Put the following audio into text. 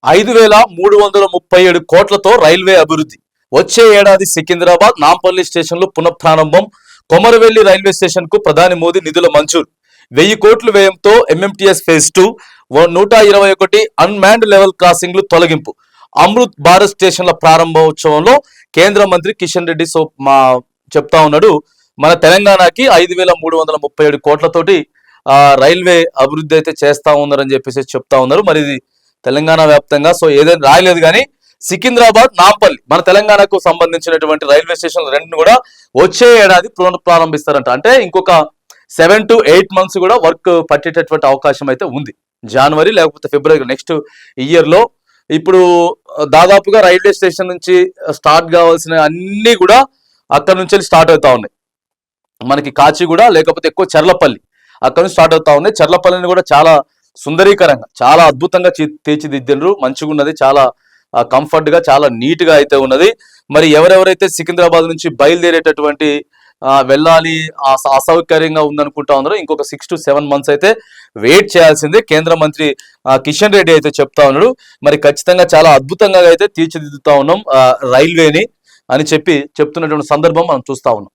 5,337 కోట్లతో రైల్వే అభివృద్ధి. వచ్చే ఏడాది సికింద్రాబాద్ నాంపల్లి స్టేషన్లు పునఃప్రారంభం. కొమరవెల్లి రైల్వే స్టేషన్ కు ప్రధాని మోదీ నిధుల మంజూరు. 1000 కోట్ల వ్యయంతో ఎంఎంటీఎస్ ఫేజ్ 2, 121 అన్మాన్డ్ లెవెల్ క్రాసింగ్లు తొలగింపు. అమృత్ భారత్ స్టేషన్ల ప్రారంభోత్సవంలో కేంద్ర మంత్రి కిషన్ రెడ్డి చెప్తా ఉన్నాడు. మన తెలంగాణకి 5,337 కోట్లతోటి రైల్వే అభివృద్ధి అయితే చేస్తా ఉన్నారని చెప్పేసి చెప్తా ఉన్నారు. మరి ఇది తెలంగాణ వ్యాప్తంగా ఏదైనా రాయలేదు కానీ సికింద్రాబాద్ నాంపల్లి మన తెలంగాణకు సంబంధించినటువంటి రైల్వే స్టేషన్లు రెండు కూడా వచ్చే ఏడాది పునఃప్రారంభిస్తారంట. అంటే ఇంకొక 7 to 8 months కూడా వర్క్ పట్టేటటువంటి అవకాశం అయితే ఉంది. జనవరి లేకపోతే ఫిబ్రవరి నెక్స్ట్ ఇయర్లో. ఇప్పుడు దాదాపుగా రైల్వే స్టేషన్ నుంచి స్టార్ట్ కావాల్సిన అన్ని కూడా అక్కడ నుంచి స్టార్ట్ అవుతా ఉన్నాయి. మనకి కాచిగూడ లేకపోతే ఎక్కువ చర్లపల్లి అక్కడ నుంచి స్టార్ట్ అవుతా ఉన్నాయి. చర్లపల్లిని కూడా చాలా సుందరీకరంగా చాలా అద్భుతంగా తీర్చిదిద్దిండ్రు. మంచిగా ఉన్నది, చాలా కంఫర్ట్ గా, చాలా నీట్ గా అయితే ఉన్నది. మరి ఎవరెవరైతే సికింద్రాబాద్ నుంచి బయలుదేరేటటువంటి వెళ్ళాలి అసౌకర్యంగా ఉందనుకుంటా ఉన్నారో ఇంకొక 6 to 7 months అయితే వెయిట్ చేయాల్సిందే. కేంద్ర మంత్రి కిషన్ రెడ్డి అయితే చెప్తా ఉన్నాడు. మరి ఖచ్చితంగా చాలా అద్భుతంగా అయితే తీర్చిదిద్దుతా ఉన్నాం రైల్వేని అని చెప్తున్నటువంటి సందర్భం మనం చూస్తా ఉన్నాం.